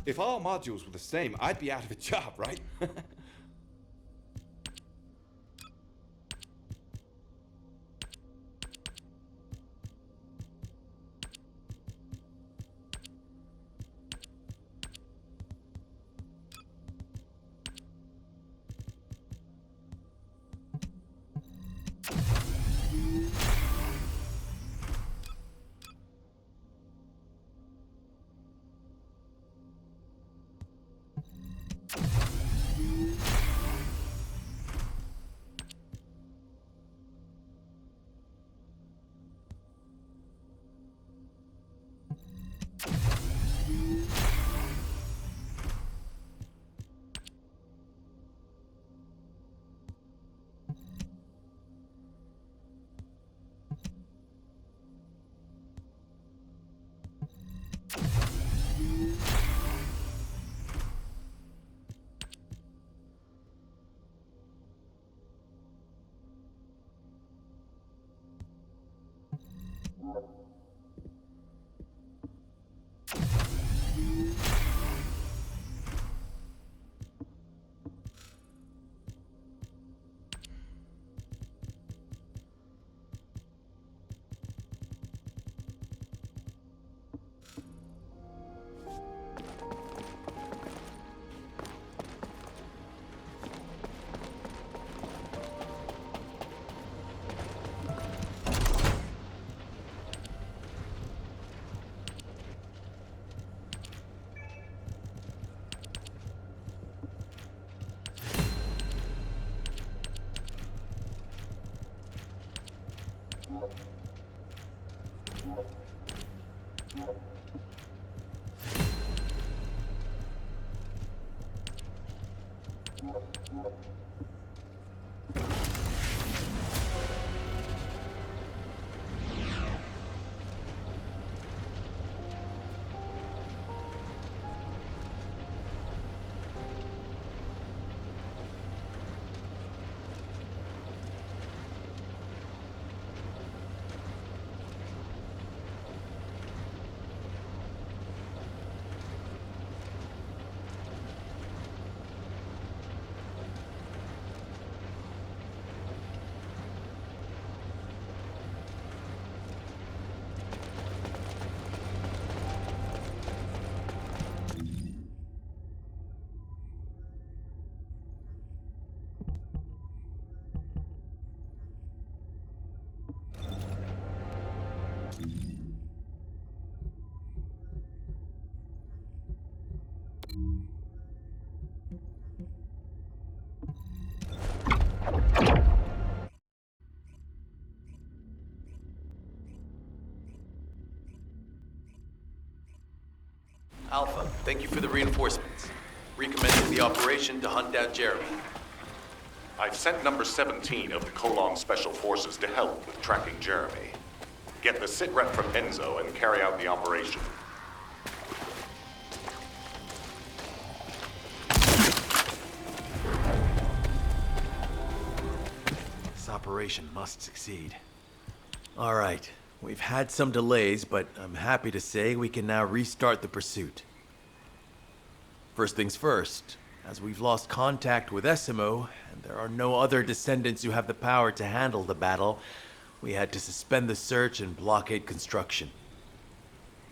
If all modules were the same, I'd be out of a job, right? Alpha, thank you for the reinforcements. Recommencing the operation to hunt down Jeremy. I've sent number 17 of the Kolong Special Forces to help with tracking Jeremy. Get the sit rep from Enzo and carry out the operation. This operation must succeed. All right, we've had some delays, but I'm happy to say we can now restart the pursuit. First things first, as we've lost contact with Essimo, and there are no other descendants who have the power to handle the battle, we had to suspend the search and blockade construction.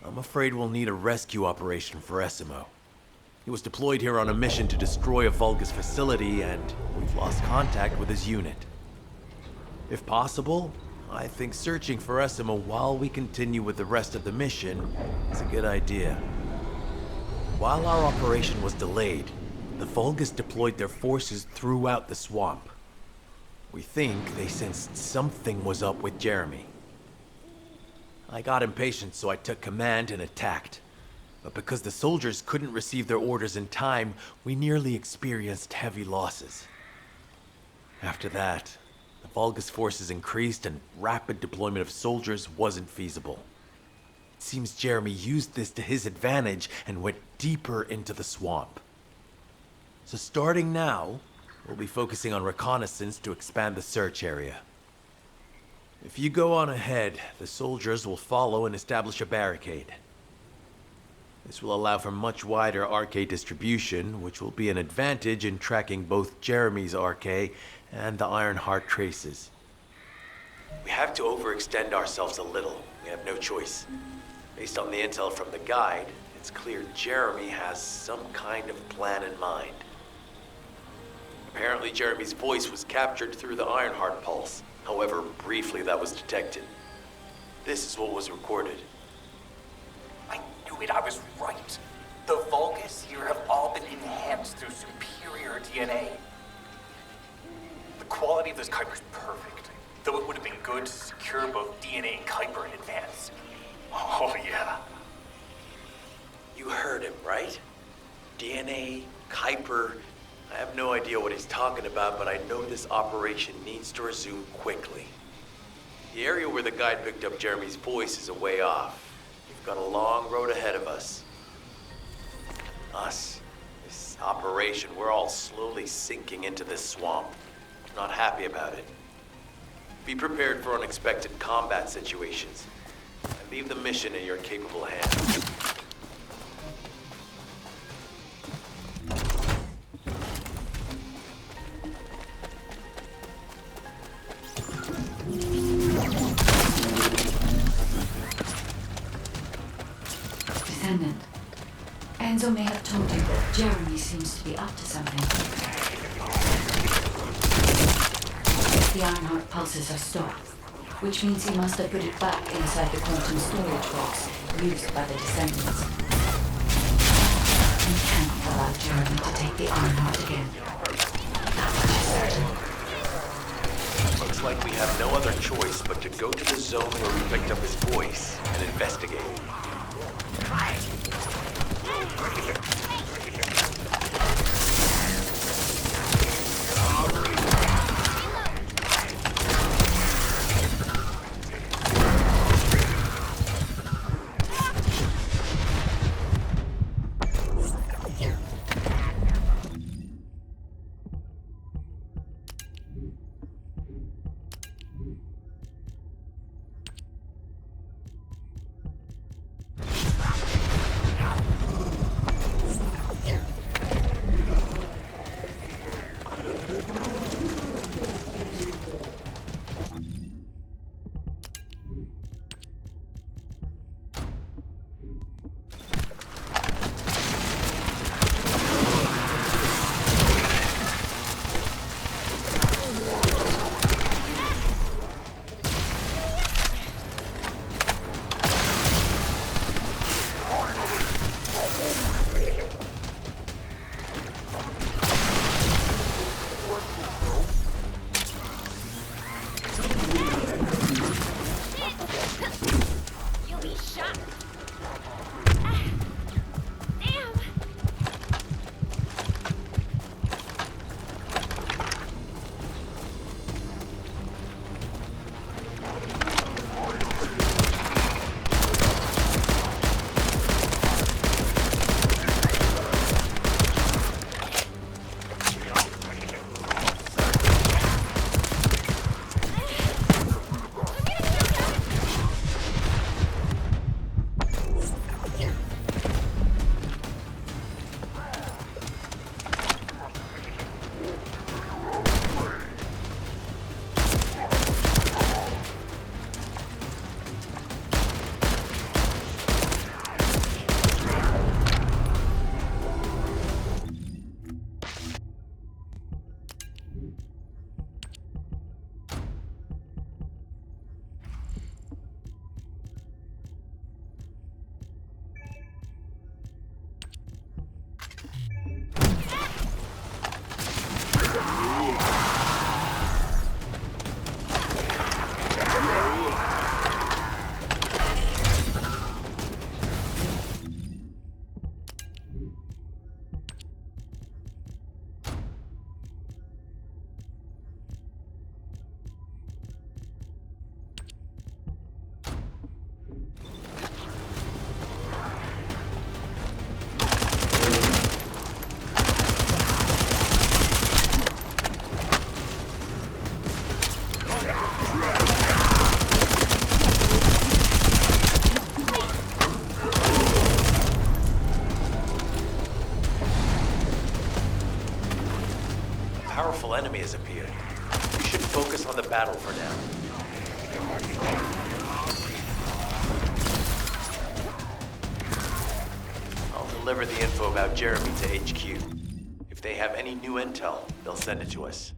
I'm afraid we'll need a rescue operation for Essimo. He was deployed here on a mission to destroy a Vulgus facility, and we've lost contact with his unit. If possible, I think searching for Essimo while we continue with the rest of the mission is a good idea. While our operation was delayed, the Vulgus deployed their forces throughout the swamp. We think they sensed something was up with Jeremy. I got impatient, so I took command and attacked. But because the soldiers couldn't receive their orders in time, we nearly experienced heavy losses. After that, the Vulgus forces increased and rapid deployment of soldiers wasn't feasible. It seems Jeremy used this to his advantage and went deeper into the swamp. So starting now, we'll be focusing on reconnaissance to expand the search area. If you go on ahead, the soldiers will follow and establish a barricade. This will allow for much wider RK distribution, which will be an advantage in tracking both Jeremy's RK and the Ironheart traces. We have to overextend ourselves a little. We have no choice. Based on the intel from the guide, it's clear Jeremy has some kind of plan in mind. Apparently Jeremy's voice was captured through the Ironheart pulse. However, briefly that was detected. This is what was recorded. I knew it, I was right. The Vulgus here have all been enhanced through superior DNA. The quality of this Kuiper's perfect, though it would have been good to secure both DNA and Kuiper in advance. Oh yeah. You heard him, right? DNA, Kuiper. I have no idea what he's talking about, but I know this operation needs to resume quickly. The area where the guide picked up Jeremy's voice is a way off. We've got a long road ahead of us. This operation, we're all slowly sinking into this swamp. Not happy about it. Be prepared for unexpected combat situations. And leave the mission in your capable hands. Descendant, Enzo may have told you that Jeremy seems to be up to something. The Ironheart pulses have stopped, which means he must have put it back inside the quantum storage box used by the Descendants. We can't allow Jeremy to take the Ironheart again. That much is certain. Looks like we have no other choice but to go to the zone where we picked up his voice and investigate. focus on the battle for now. I'll deliver the info about Jeremy to HQ. If they have any new intel, they'll send it to us.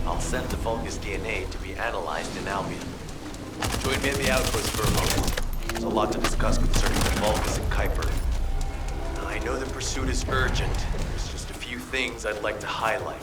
I'll send the Vulgus DNA to be analyzed in Albion. Join me in the outpost for a moment. There's a lot to discuss concerning the Vulgus and Kuiper. Now, I know the pursuit is urgent. There's just a few things I'd like to highlight.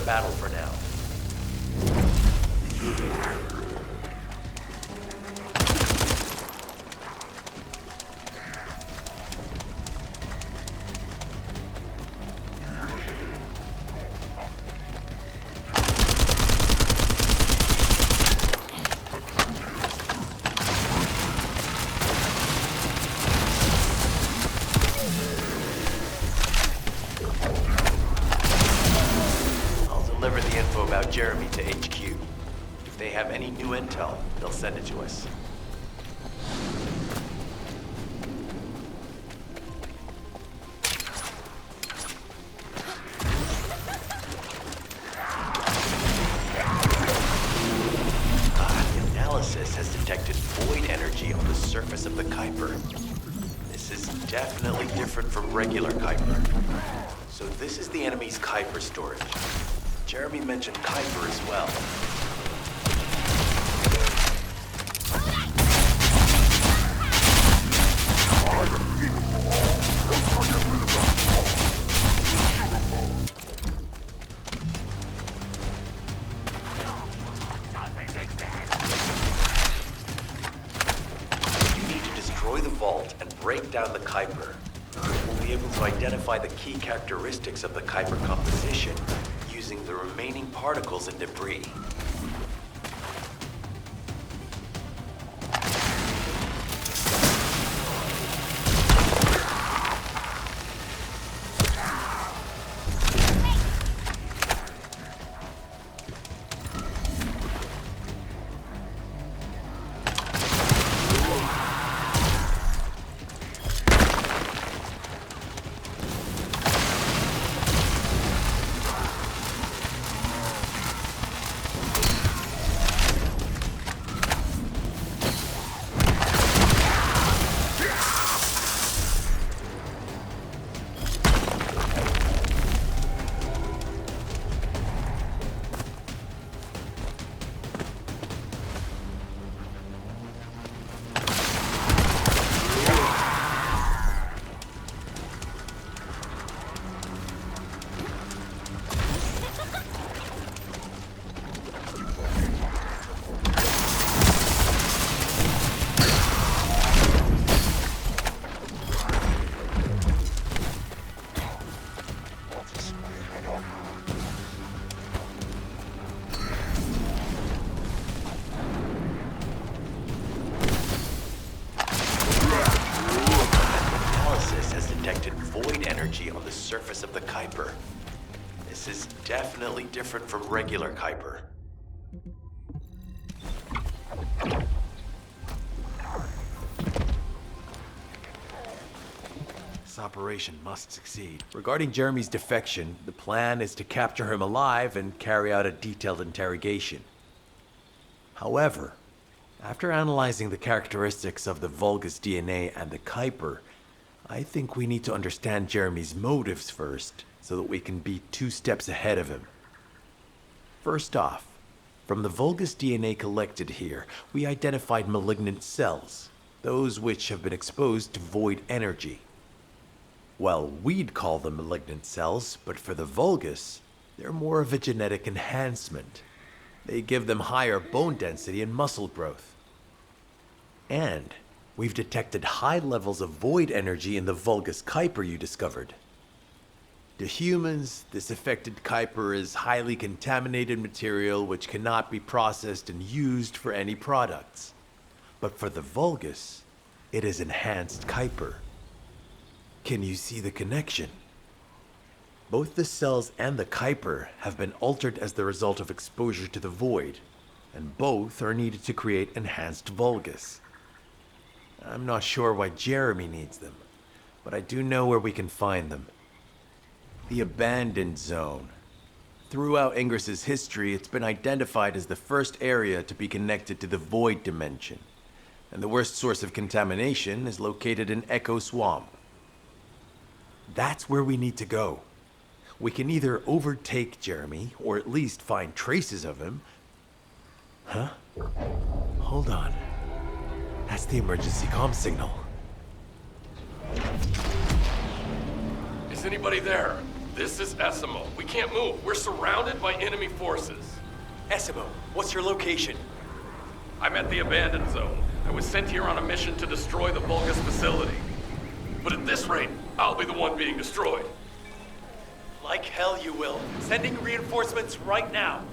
Battle for now. Deliver the info about Jeremy to HQ. If they have any new intel, they'll send it to us. The analysis has detected void energy on the surface of the Kuiper. This is definitely different from regular Kuiper. So this is the enemy's Kuiper storage. Jeremy mentioned Kuiper as well. You need to destroy the vault and break down the Kuiper. We'll be able to identify the key characteristics of the Kuiper composition using the remaining particles and debris. surface of the Kuiper. This is definitely different from regular Kuiper. This operation must succeed. Regarding Jeremy's defection, the plan is to capture him alive and carry out a detailed interrogation. However, after analyzing the characteristics of the Vulgus DNA and the Kuiper, I think we need to understand Jeremy's motives first, so that we can be 2 steps ahead of him. First off, from the Vulgus DNA collected here, we identified malignant cells, those which have been exposed to void energy. Well, we'd call them malignant cells, but for the Vulgus, they're more of a genetic enhancement. They give them higher bone density and muscle growth. And we've detected high levels of void energy in the Vulgus Kuiper you discovered. To humans, this affected Kuiper is highly contaminated material which cannot be processed and used for any products. But for the Vulgus, it is enhanced Kuiper. Can you see the connection? Both the cells and the Kuiper have been altered as the result of exposure to the void, and both are needed to create enhanced Vulgus. I'm not sure why Jeremy needs them, but I do know where we can find them. The Abandoned Zone. Throughout Ingris's history, it's been identified as the first area to be connected to the Void Dimension, and the worst source of contamination is located in Echo Swamp. That's where we need to go. We can either overtake Jeremy, or at least find traces of him. Huh? Hold on. That's the emergency comm signal. Is anybody there? This is Essimo. We can't move. We're surrounded by enemy forces. Essimo, what's your location? I'm at the Abandoned Zone. I was sent here on a mission to destroy the Vulgus facility. But at this rate, I'll be the one being destroyed. Like hell you will. Sending reinforcements right now.